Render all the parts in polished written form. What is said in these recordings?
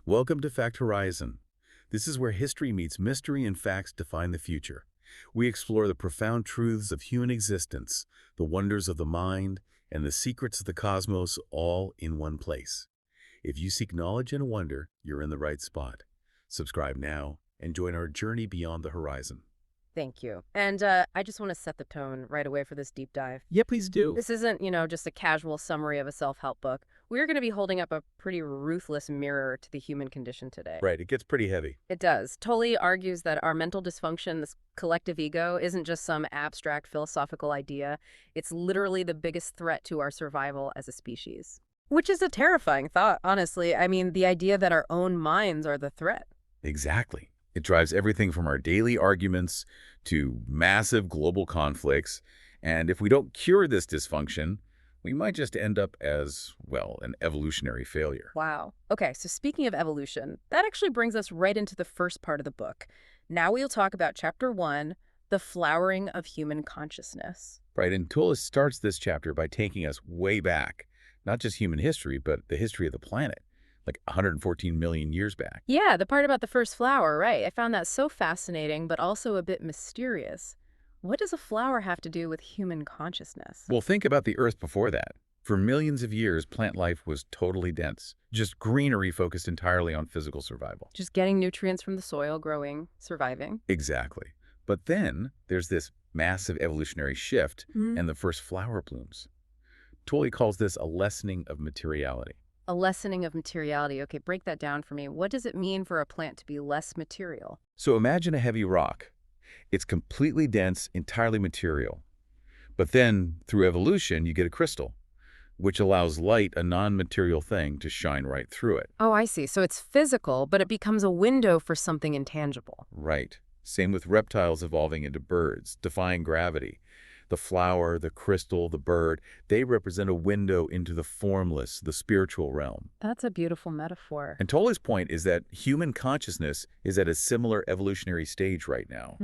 Welcome to Fact Horizon. This is where history meets mystery and facts define the future. We explore the profound truths of human existence, the wonders of the mind, and the secrets of the cosmos all in one place. If you seek knowledge and wonder, you're in the right spot. Subscribe now and join our journey beyond the horizon. Thank you. And I just want to set the tone right away for this deep dive. Yeah, please do. This isn't, just a casual summary of a self-help book. We're going to be holding up a pretty ruthless mirror to the human condition today. Right, it gets pretty heavy. It does. Tolle argues that our mental dysfunction, this collective ego, isn't just some abstract philosophical idea. It's literally the biggest threat to our survival as a species. Which is a terrifying thought, honestly. I mean, the idea that our own minds are the threat. Exactly. It drives everything from our daily arguments to massive global conflicts. And if we don't cure this dysfunction, we might just end up as, well, an evolutionary failure. Wow. Okay, so speaking of evolution, that actually brings us right into the first part of the book. Now we'll talk about Chapter 1, The Flowering of Human Consciousness. Right, and Tolle starts this chapter by taking us way back, not just human history, but the history of the planet, like 114 million years back. Yeah, the part about the first flower, right. I found that so fascinating, but also a bit mysterious. What does a flower have to do with human consciousness? Well, think about the Earth before that. For millions of years, plant life was totally dense, just greenery focused entirely on physical survival. Just getting nutrients from the soil, growing, surviving. Exactly. But then there's this massive evolutionary shift, Mm. and the first flower blooms. Tolle calls this a lessening of materiality. A lessening of materiality. Okay, break that down for me. What does it mean for a plant to be less material? So imagine a heavy rock. It's completely dense, entirely material. But then, through evolution, you get a crystal, which allows light, a non-material thing, to shine right through it. Oh, I see. So it's physical, but it becomes a window for something intangible. Right. Same with reptiles evolving into birds, defying gravity. The flower, the crystal, the bird, they represent a window into the formless, the spiritual realm. That's a beautiful metaphor. And Tolle's point is that human consciousness is at a similar evolutionary stage right now.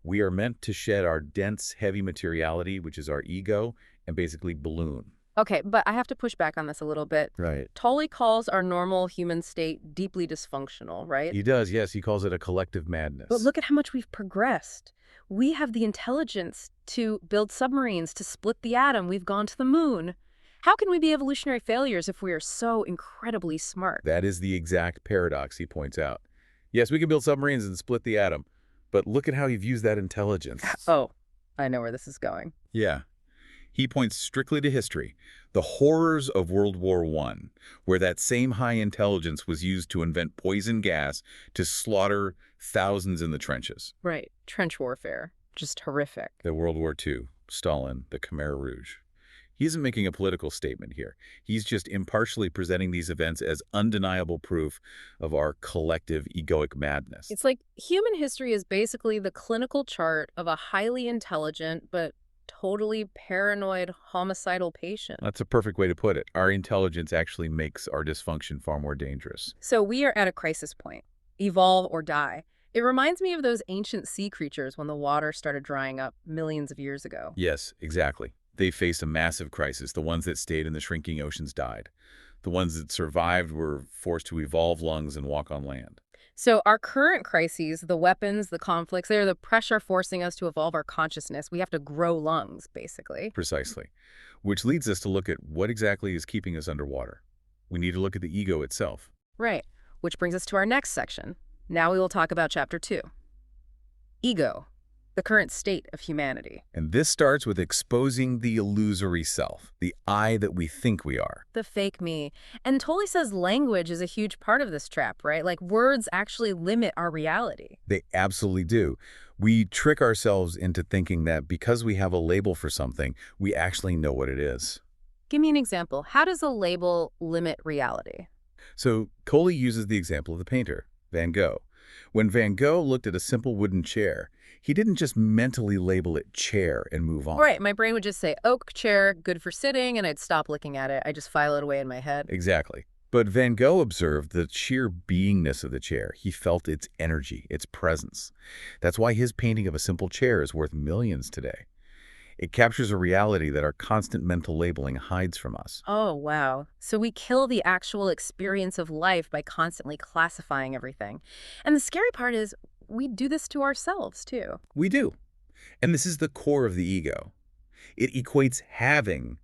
We are meant to shed our dense, heavy materiality, which is our ego, and basically balloon. Okay, but I have to push back on this a little bit. Right. Tolle calls our normal human state deeply dysfunctional, right? He does, yes. He calls it a collective madness. But look at how much we've progressed. We have the intelligence to build submarines, to split the atom. We've gone to the moon. How can we be evolutionary failures if we are so incredibly smart? That is the exact paradox he points out. Yes, we can build submarines and split the atom, but look at how you've used that intelligence. Oh, I know where this is going. Yeah. He points strictly to history, the horrors of World War I, where that same high intelligence was used to invent poison gas to slaughter thousands in the trenches. Right. Trench warfare. Just horrific. The World War II, Stalin, the Khmer Rouge. He isn't making a political statement here. He's just impartially presenting these events as undeniable proof of our collective egoic madness. It's like human history is basically the clinical chart of a highly intelligent but totally paranoid homicidal patient. That's a perfect way to put it. Our intelligence actually makes our dysfunction far more dangerous. So we are at a crisis point. Evolve or die. It reminds me of those ancient sea creatures when the water started drying up millions of years ago. Yes, exactly. They faced a massive crisis. The ones that stayed in the shrinking oceans died. The ones that survived were forced to evolve lungs and walk on land. So our current crises, the weapons, the conflicts, they're the pressure forcing us to evolve our consciousness. We have to grow lungs, basically. Precisely. Which leads us to look at what exactly is keeping us underwater. We need to look at the ego itself. Right. Which brings us to our next section. Now we will talk about Chapter 2. Ego, the current state of humanity. And this starts with exposing the illusory self, the I that we think we are. The fake me. And Tolle says language is a huge part of this trap, right? Like words actually limit our reality. They absolutely do. We trick ourselves into thinking that because we have a label for something, we actually know what it is. Give me an example. How does a label limit reality? So Tolle uses the example of the painter, Van Gogh. When Van Gogh looked at a simple wooden chair, he didn't just mentally label it chair and move on. Right. My brain would just say, oak chair, good for sitting, and I'd stop looking at it. I just file it away in my head. Exactly. But Van Gogh observed the sheer beingness of the chair. He felt its energy, its presence. That's why his painting of a simple chair is worth millions today. It captures a reality that our constant mental labeling hides from us. Oh, wow. So we kill the actual experience of life by constantly classifying everything. And the scary part is we do this to ourselves, too. We do. And this is the core of the ego. It equates having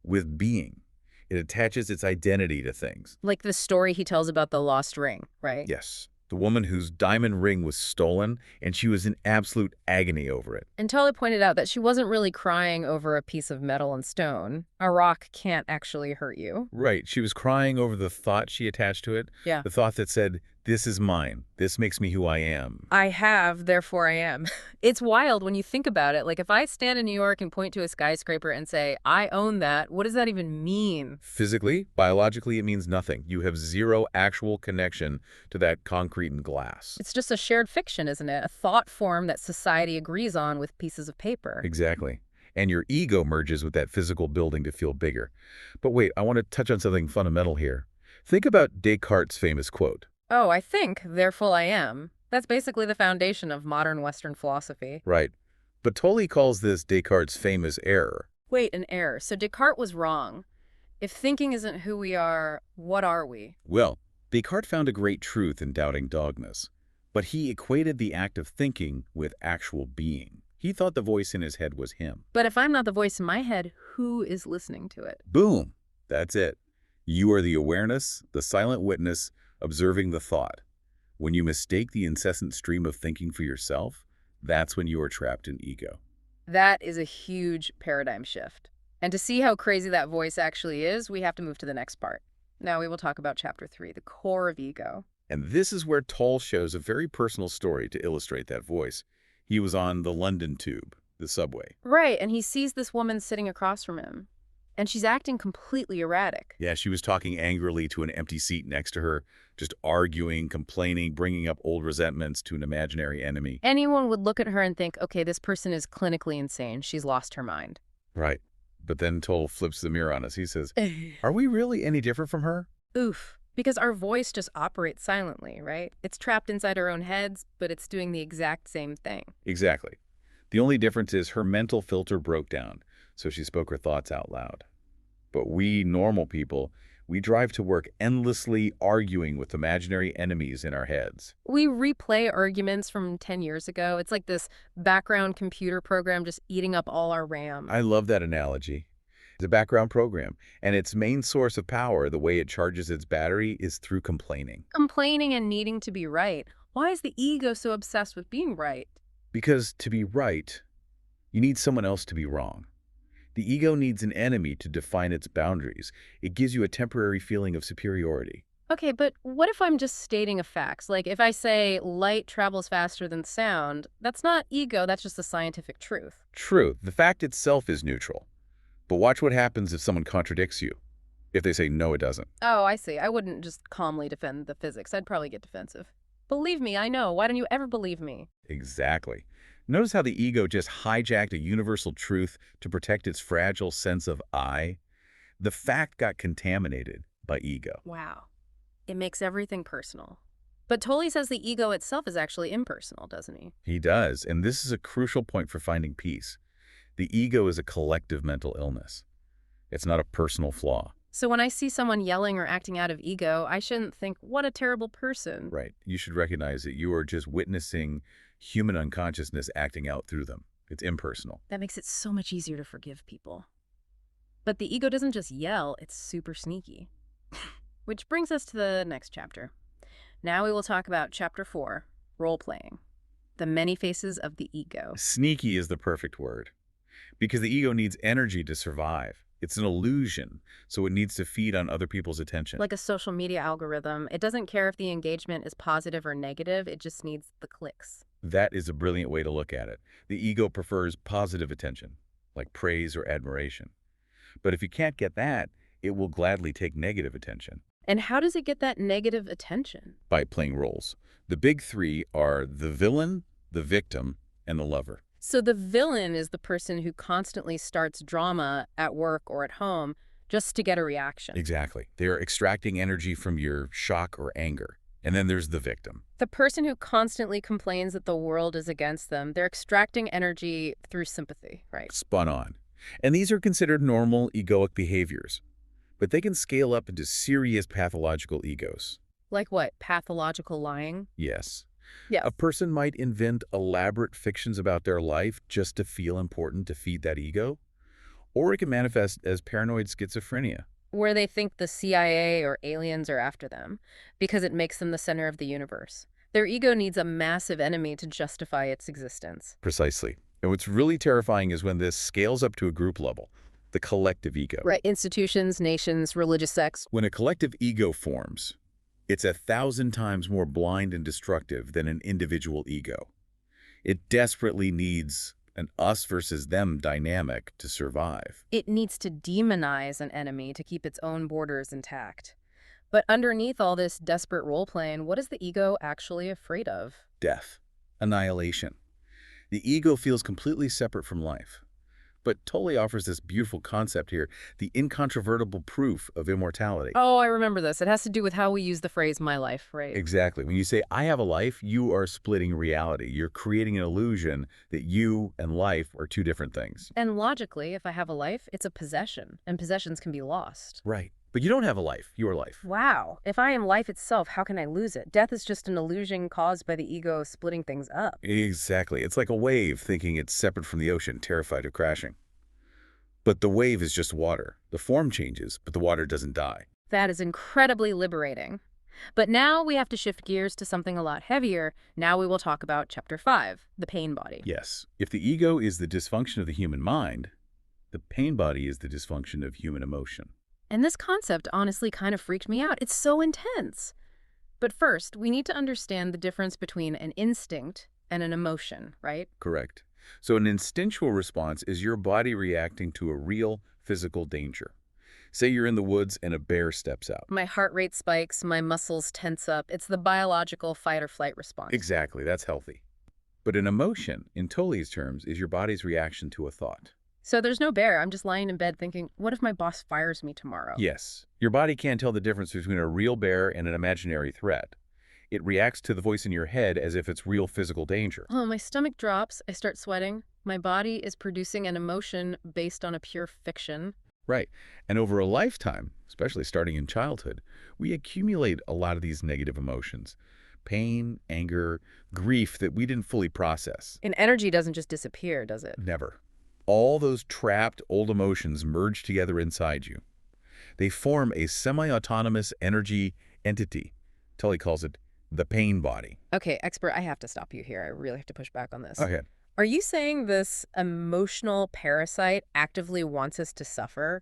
with being. It attaches its identity to things. Like the story he tells about the lost ring, right? Yes, the woman whose diamond ring was stolen, and she was in absolute agony over it. And Tolle pointed out that she wasn't really crying over a piece of metal and stone. A rock can't actually hurt you. Right, she was crying over the thought she attached to it. Yeah. The thought that said, this is mine. This makes me who I am. I have, therefore I am. It's wild when you think about it. Like if I stand in New York and point to a skyscraper and say, I own that, what does that even mean? Physically, biologically, it means nothing. You have zero actual connection to that concrete and glass. It's just a shared fiction, isn't it? A thought form that society agrees on with pieces of paper. Exactly. And your ego merges with that physical building to feel bigger. But wait, I want to touch on something fundamental here. Think about Descartes' famous quote. Oh, I think, therefore I am. That's basically the foundation of modern Western philosophy. Right. But Tolle calls this Descartes' famous error. Wait, an error. So Descartes was wrong. If thinking isn't who we are, what are we? Well, Descartes found a great truth in doubting dogmas, but he equated the act of thinking with actual being. He thought the voice in his head was him. But if I'm not the voice in my head, who is listening to it? Boom! That's it. You are the awareness, the silent witness, observing the thought. When you mistake the incessant stream of thinking for yourself, that's when you are trapped in ego. That is a huge paradigm shift. And to see how crazy that voice actually is, we have to move to the next part. Now we will talk about chapter 3, the core of ego. And this is where Tolle shows a very personal story to illustrate that voice. He was on the London Tube, the subway. Right, and he sees this woman sitting across from him. And she's acting completely erratic. Yeah, she was talking angrily to an empty seat next to her, just arguing, complaining, bringing up old resentments to an imaginary enemy. Anyone would look at her and think, okay, this person is clinically insane. She's lost her mind. Right. But then Tolle flips the mirror on us. He says, are we really any different from her? Oof. Because our voice just operates silently, right? It's trapped inside our own heads, but it's doing the exact same thing. Exactly. The only difference is her mental filter broke down, so she spoke her thoughts out loud. But we normal people, we drive to work endlessly arguing with imaginary enemies in our heads. We replay arguments from 10 years ago. It's like this background computer program just eating up all our RAM. I love that analogy. It's a background program, and its main source of power, the way it charges its battery, is through complaining. Complaining and needing to be right. Why is the ego so obsessed with being right? Because to be right, you need someone else to be wrong. The ego needs an enemy to define its boundaries. It gives you a temporary feeling of superiority. Okay, but what if I'm just stating a fact? Like if I say light travels faster than sound, that's not ego, that's just the scientific truth. True, the fact itself is neutral. But watch what happens if someone contradicts you. If they say, no, it doesn't. Oh, I see. I wouldn't just calmly defend the physics. I'd probably get defensive. Believe me, I know. Why don't you ever believe me? Exactly. Notice how the ego just hijacked a universal truth to protect its fragile sense of I? The fact got contaminated by ego. Wow. It makes everything personal. But Tolle says the ego itself is actually impersonal, doesn't he? He does, and this is a crucial point for finding peace. The ego is a collective mental illness. It's not a personal flaw. So when I see someone yelling or acting out of ego, I shouldn't think, what a terrible person. Right. You should recognize that you are just witnessing human unconsciousness acting out through them. It's impersonal. That makes it so much easier to forgive people. But the ego doesn't just yell, it's super sneaky. Which brings us to the next chapter. Now we will talk about chapter 4, role-playing. The many faces of the ego. Sneaky is the perfect word. Because the ego needs energy to survive. It's an illusion, so it needs to feed on other people's attention. Like a social media algorithm, it doesn't care if the engagement is positive or negative, it just needs the clicks. That is a brilliant way to look at it. The ego prefers positive attention, like praise or admiration. But if you can't get that, it will gladly take negative attention. And how does it get that negative attention? By playing roles. The big three are the villain, the victim, and the lover. So the villain is the person who constantly starts drama at work or at home just to get a reaction. Exactly. They are extracting energy from your shock or anger. And then there's the victim. The person who constantly complains that the world is against them, they're extracting energy through sympathy, right? Spun on. And these are considered normal egoic behaviors, but they can scale up into serious pathological egos. Like what? Pathological lying? Yes. Yes. A person might invent elaborate fictions about their life just to feel important to feed that ego, or it can manifest as paranoid schizophrenia. Where they think the CIA or aliens are after them because it makes them the center of the universe. Their ego needs a massive enemy to justify its existence. Precisely. And what's really terrifying is when this scales up to a group level, the collective ego. Right. Institutions, nations, religious sects. When a collective ego forms, it's 1,000 times more blind and destructive than an individual ego. It desperately needs an us versus them dynamic to survive. It needs to demonize an enemy to keep its own borders intact. But underneath all this desperate role-playing, what is the ego actually afraid of? Death. Annihilation. The ego feels completely separate from life. But Tolle offers this beautiful concept here, the incontrovertible proof of immortality. Oh, I remember this. It has to do with how we use the phrase my life, right? Exactly. When you say, I have a life, you are splitting reality. You're creating an illusion that you and life are two different things. And logically, if I have a life, it's a possession, and possessions can be lost. Right. But you don't have a life, your life. Wow. If I am life itself, how can I lose it? Death is just an illusion caused by the ego splitting things up. Exactly. It's like a wave thinking it's separate from the ocean, terrified of crashing. But the wave is just water. The form changes, but the water doesn't die. That is incredibly liberating. But now we have to shift gears to something a lot heavier. Now we will talk about Chapter 5, the pain body. Yes. If the ego is the dysfunction of the human mind, the pain body is the dysfunction of human emotion. And this concept honestly kind of freaked me out. It's so intense. But first, we need to understand the difference between an instinct and an emotion, right? Correct. So an instinctual response is your body reacting to a real physical danger. Say you're in the woods and a bear steps out. My heart rate spikes, my muscles tense up. It's the biological fight or flight response. Exactly, that's healthy. But an emotion, in Tolle's terms, is your body's reaction to a thought. So there's no bear. I'm just lying in bed thinking, what if my boss fires me tomorrow? Yes. Your body can't tell the difference between a real bear and an imaginary threat. It reacts to the voice in your head as if it's real physical danger. Oh, my stomach drops. I start sweating. My body is producing an emotion based on a pure fiction. Right. And over a lifetime, especially starting in childhood, we accumulate a lot of these negative emotions. Pain, anger, grief that we didn't fully process. And energy doesn't just disappear, does it? Never. All those trapped old emotions merge together inside you. They form a semi-autonomous energy entity. Tolle calls it the pain body. Okay, expert, I have to stop you here. I really have to push back on this. Okay. Are you saying this emotional parasite actively wants us to suffer?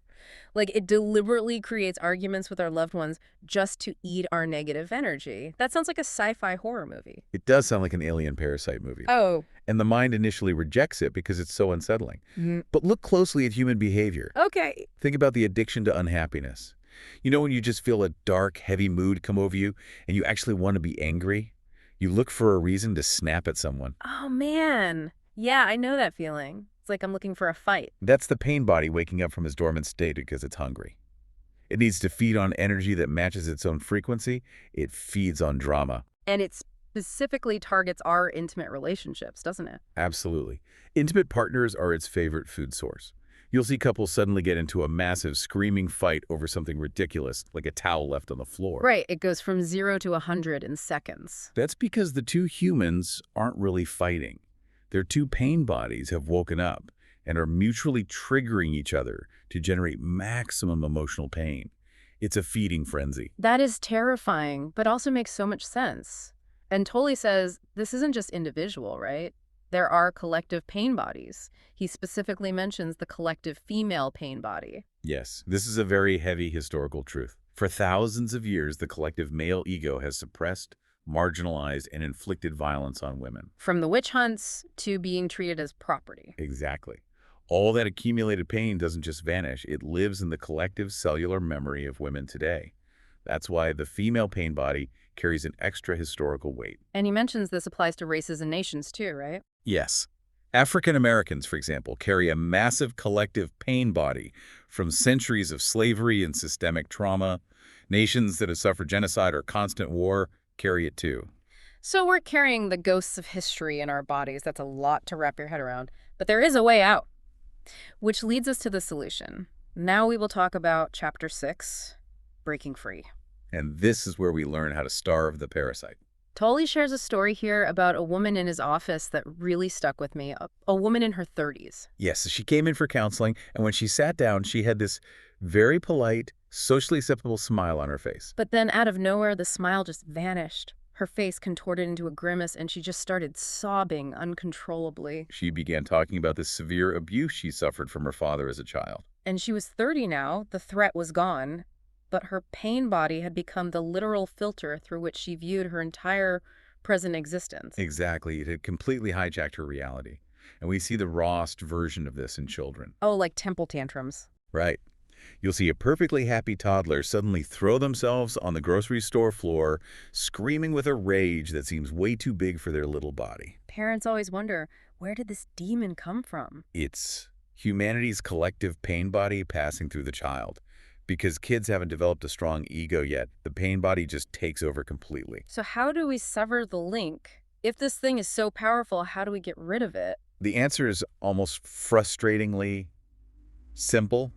Like it deliberately creates arguments with our loved ones just to eat our negative energy? That sounds like a sci-fi horror movie. It does sound like an alien parasite movie. Oh. And the mind initially rejects it because it's so unsettling. Mm. But look closely at human behavior. Okay. Think about the addiction to unhappiness. You know when you just feel a dark, heavy mood come over you and you actually want to be angry? You look for a reason to snap at someone. Oh, man. Yeah, I know that feeling. It's like I'm looking for a fight. That's the pain body waking up from its dormant state because it's hungry. It needs to feed on energy that matches its own frequency. It feeds on drama. And it specifically targets our intimate relationships, doesn't it? Absolutely. Intimate partners are its favorite food source. You'll see couples suddenly get into a massive screaming fight over something ridiculous, like a towel left on the floor. Right. It goes from 0 to 100 in seconds. That's because the two humans aren't really fighting. Their two pain bodies have woken up and are mutually triggering each other to generate maximum emotional pain. It's a feeding frenzy. That is terrifying, but also makes so much sense. And Tolle says this isn't just individual, right? There are collective pain bodies. He specifically mentions the collective female pain body. Yes, this is a very heavy historical truth. For thousands of years, the collective male ego has suppressed, marginalized, and inflicted violence on women. From the witch hunts to being treated as property. Exactly. All that accumulated pain doesn't just vanish. It lives in the collective cellular memory of women today. That's why the female pain body carries an extra historical weight. And he mentions this applies to races and nations too, right? Yes. African Americans, for example, carry a massive collective pain body from centuries of slavery and systemic trauma. Nations that have suffered genocide or constant war carry it too. So we're carrying the ghosts of history in our bodies. That's a lot to wrap your head around. But there is a way out, which leads us to the solution. Now we will talk about Chapter 6, Breaking Free. And this is where we learn how to starve the parasite. Tolle shares a story here about a woman in his office that really stuck with me, a woman in her 30s. Yes, so she came in for counseling, and when she sat down, she had this very polite, socially acceptable smile on her face. But then out of nowhere, the smile just vanished. Her face contorted into a grimace, and she just started sobbing uncontrollably. She began talking about the severe abuse she suffered from her father as a child. And she was 30 now, the threat was gone, but her pain body had become the literal filter through which she viewed her entire present existence. Exactly. It had completely hijacked her reality. And we see the rawest version of this in children. Oh, like temple tantrums. Right. You'll see a perfectly happy toddler suddenly throw themselves on the grocery store floor, screaming with a rage that seems way too big for their little body. Parents always wonder, where did this demon come from? It's humanity's collective pain body passing through the child. Because kids haven't developed a strong ego yet, the pain body just takes over completely. So how do we sever the link? If this thing is so powerful, how do we get rid of it? The answer is almost frustratingly simple,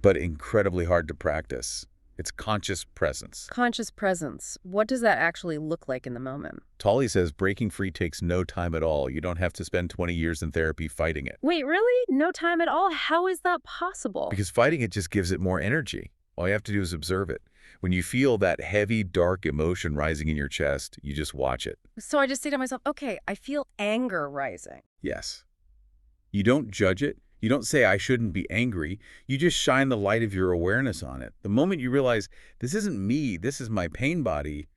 but incredibly hard to practice. It's conscious presence. Conscious presence. What does that actually look like in the moment? Tolle says breaking free takes no time at all. You don't have to spend 20 years in therapy fighting it. Wait, really? No time at all? How is that possible? Because fighting it just gives it more energy. All you have to do is observe it. When you feel that heavy, dark emotion rising in your chest, you just watch it. So I just say to myself, okay, I feel anger rising. Yes. You don't judge it. You don't say, I shouldn't be angry. You just shine the light of your awareness on it. The moment you realize, this isn't me, this is my pain body,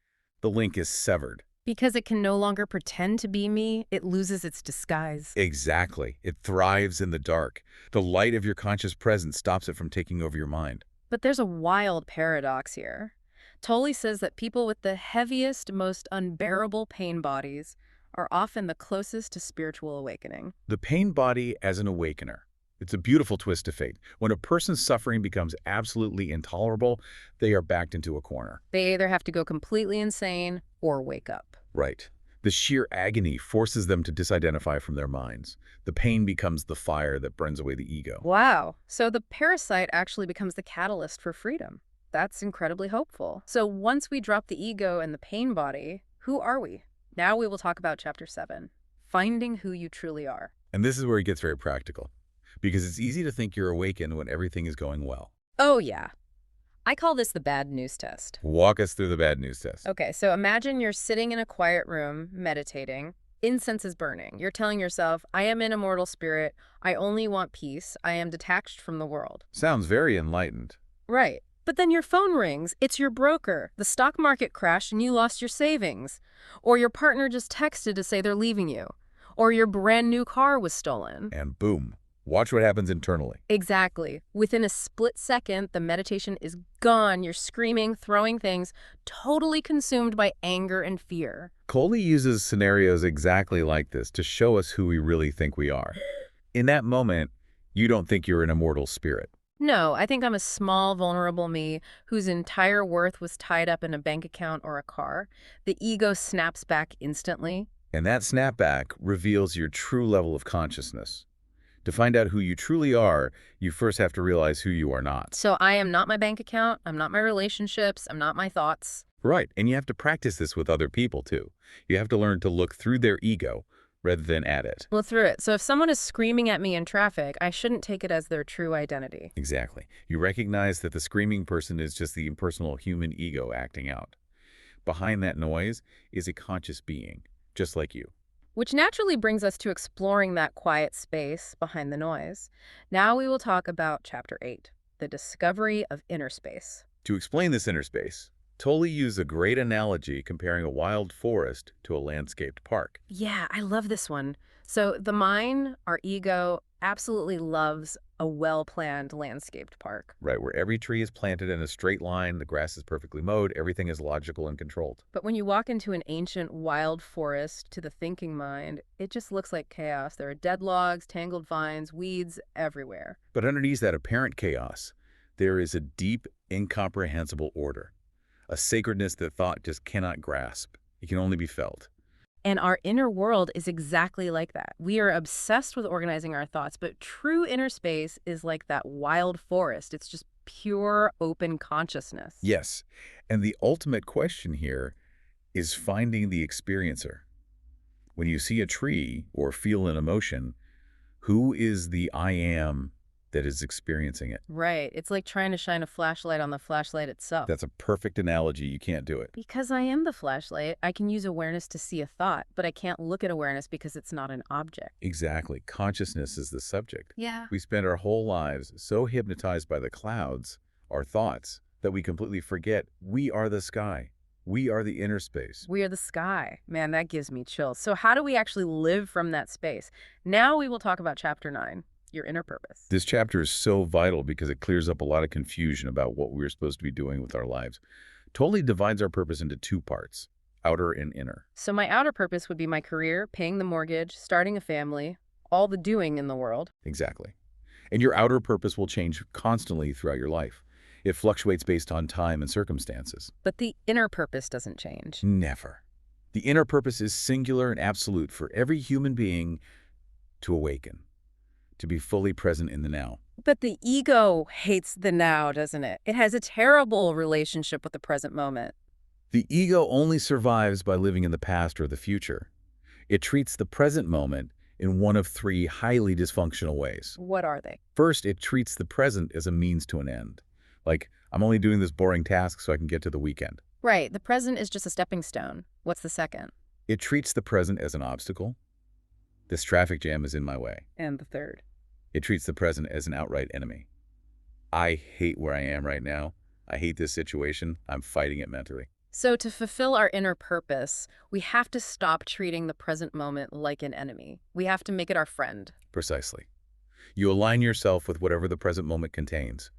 the link is severed. Because it can no longer pretend to be me, it loses its disguise. Exactly. It thrives in the dark. The light of your conscious presence stops it from taking over your mind. But there's a wild paradox here. Tolle says that people with the heaviest, most unbearable pain bodies are often the closest to spiritual awakening. The pain body as an awakener. It's a beautiful twist of fate. When a person's suffering becomes absolutely intolerable, they are backed into a corner. They either have to go completely insane or wake up. Right. The sheer agony forces them to disidentify from their minds. The pain becomes the fire that burns away the ego. Wow. So the parasite actually becomes the catalyst for freedom. That's incredibly hopeful. So once we drop the ego and the pain body, who are we? Now we will talk about Chapter 7, Finding Who You Truly Are. And this is where it gets very practical. Because it's easy to think you're awakened when everything is going well. Oh, yeah. I call this the bad news test. Walk us through the bad news test. Okay, so imagine you're sitting in a quiet room, meditating. Incense is burning. You're telling yourself, I am an immortal spirit. I only want peace. I am detached from the world. Sounds very enlightened. Right. But then your phone rings. It's your broker. The stock market crashed and you lost your savings. Or your partner just texted to say they're leaving you. Or your brand new car was stolen. And boom. Watch what happens internally. Exactly. Within a split second, the meditation is gone. You're screaming, throwing things, totally consumed by anger and fear. Tolle uses scenarios exactly like this to show us who we really think we are. In that moment, you don't think you're an immortal spirit. No, I think I'm a small, vulnerable me whose entire worth was tied up in a bank account or a car. The ego snaps back instantly. And that snapback reveals your true level of consciousness. To find out who you truly are, you first have to realize who you are not. So I am not my bank account, I'm not my relationships, I'm not my thoughts. Right, and you have to practice this with other people too. You have to learn to look through their ego rather than at it. Well, through it. So if someone is screaming at me in traffic, I shouldn't take it as their true identity. Exactly. You recognize that the screaming person is just the impersonal human ego acting out. Behind that noise is a conscious being, just like you. Which naturally brings us to exploring that quiet space behind the noise. Now we will talk about Chapter 8, the discovery of inner space. To explain this inner space, Tolle used a great analogy comparing a wild forest to a landscaped park. Yeah, I love this one. So the mind, our ego, absolutely loves a well-planned landscaped park. Right, where every tree is planted in a straight line, the grass is perfectly mowed, everything is logical and controlled. But when you walk into an ancient wild forest to the thinking mind, it just looks like chaos. There are dead logs, tangled vines, weeds everywhere. But underneath that apparent chaos, there is a deep, incomprehensible order. a sacredness that thought just cannot grasp. It can only be felt. And our inner world is exactly like that. We are obsessed with organizing our thoughts, but true inner space is like that wild forest. It's just pure open consciousness. Yes, and the ultimate question here is finding the experiencer. When you see a tree or feel an emotion, who is the I am that is experiencing it? Right. It's like trying to shine a flashlight on the flashlight itself. That's a perfect analogy. You can't do it. Because I am the flashlight, I can use awareness to see a thought, but I can't look at awareness because it's not an object. Exactly. Consciousness is the subject. Yeah. We spend our whole lives so hypnotized by the clouds, our thoughts, that we completely forget we are the sky. We are the inner space. We are the sky. Man, that gives me chills. So how do we actually live from that space? Now we will talk about Chapter 9, your inner purpose. This chapter is so vital because it clears up a lot of confusion about what we're supposed to be doing with our lives. Tolle divides our purpose into two parts, outer and inner. So my outer purpose would be my career, paying the mortgage, starting a family, all the doing in the world. Exactly. And your outer purpose will change constantly throughout your life. It fluctuates based on time and circumstances. But the inner purpose doesn't change. Never. The inner purpose is singular and absolute for every human being to awaken, to be fully present in the now. But the ego hates the now, doesn't it? It has a terrible relationship with the present moment. The ego only survives by living in the past or the future. It treats the present moment in one of three highly dysfunctional ways. What are they? First, it treats the present as a means to an end. Like, I'm only doing this boring task so I can get to the weekend. Right, the present is just a stepping stone. What's the second? It treats the present as an obstacle. This traffic jam is in my way. And the third? It treats the present as an outright enemy. I hate where I am right now. I hate this situation. I'm fighting it mentally. So to fulfill our inner purpose, we have to stop treating the present moment like an enemy. We have to make it our friend. Precisely. You align yourself with whatever the present moment contains.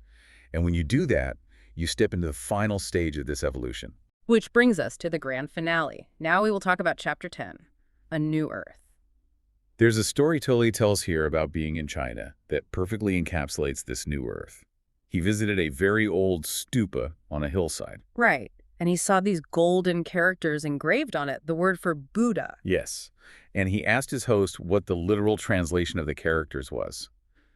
And when you do that, you step into the final stage of this evolution. Which brings us to the grand finale. Now we will talk about Chapter 10, A New Earth. There's a story Tolle tells here about being in China that perfectly encapsulates this new earth. He visited a very old stupa on a hillside. Right, and he saw these golden characters engraved on it, the word for Buddha. Yes, and he asked his host what the literal translation of the characters was.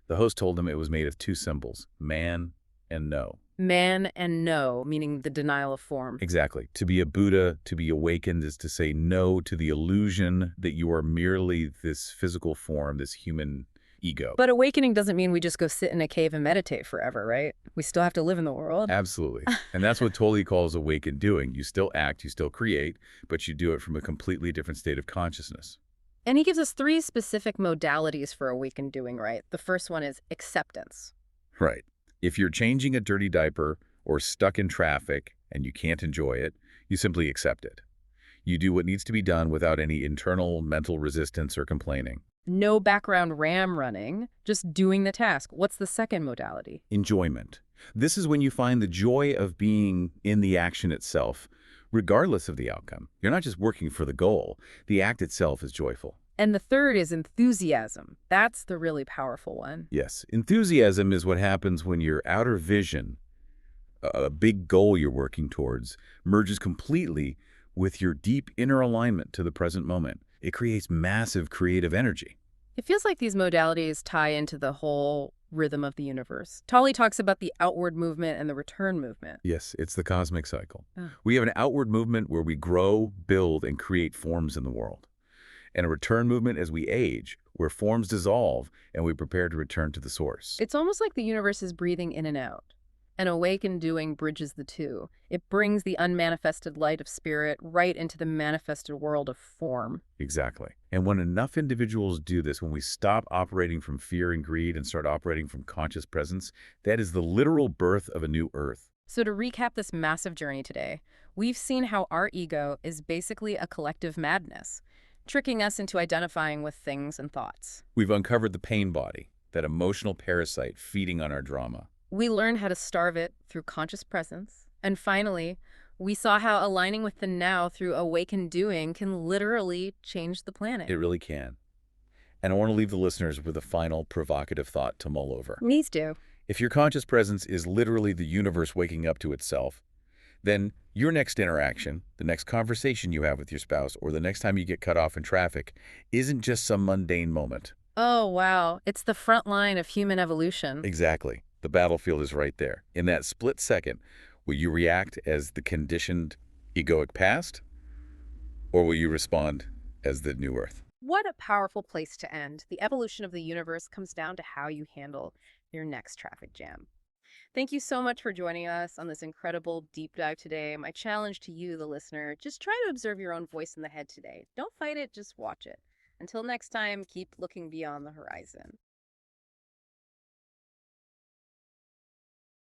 The host told him it was made of two symbols, man and no. Man and no, meaning the denial of form. Exactly. To be a Buddha, to be awakened, is to say no to the illusion that you are merely this physical form, this human ego. But awakening doesn't mean we just go sit in a cave and meditate forever, right? We still have to live in the world. Absolutely. And that's what Tolle calls awakened doing. You still act, you still create, but you do it from a completely different state of consciousness. And he gives us three specific modalities for awakened doing, right? The first one is acceptance. Right. If you're changing a dirty diaper or stuck in traffic and you can't enjoy it, you simply accept it. You do what needs to be done without any internal mental resistance or complaining. No background RAM running, just doing the task. What's the second modality? Enjoyment. This is when you find the joy of being in the action itself, regardless of the outcome. You're not just working for the goal. The act itself is joyful. And the third is enthusiasm. That's the really powerful one. Yes. Enthusiasm is what happens when your outer vision, a big goal you're working towards, merges completely with your deep inner alignment to the present moment. It creates massive creative energy. It feels like these modalities tie into the whole rhythm of the universe. Tolle talks about the outward movement and the return movement. Yes, it's the cosmic cycle. Oh. We have an outward movement where we grow, build, and create forms in the world. And a return movement as we age, where forms dissolve and we prepare to return to the source. It's almost like the universe is breathing in and out. And awakened doing bridges the two. It brings the unmanifested light of spirit right into the manifested world of form. Exactly. And when enough individuals do this, when we stop operating from fear and greed and start operating from conscious presence, that is the literal birth of a new earth. So to recap this massive journey today, we've seen how our ego is basically a collective madness, tricking us into identifying with things and thoughts. We've uncovered the pain body, that emotional parasite feeding on our drama. We learned how to starve it through conscious presence. And finally, we saw how aligning with the now through awakened doing can literally change the planet. It really can. And I want to leave the listeners with a final provocative thought to mull over. Please do. If your conscious presence is literally the universe waking up to itself, then your next interaction, the next conversation you have with your spouse, or the next time you get cut off in traffic isn't just some mundane moment. Oh, wow. It's the front line of human evolution. Exactly. The battlefield is right there. In that split second, will you react as the conditioned, egoic past, or will you respond as the new Earth? What a powerful place to end. The evolution of the universe comes down to how you handle your next traffic jam. Thank you so much for joining us on this incredible deep dive today. My challenge to you, the listener, just try to observe your own voice in the head today. Don't fight it, just watch it. Until next time, keep looking beyond the horizon.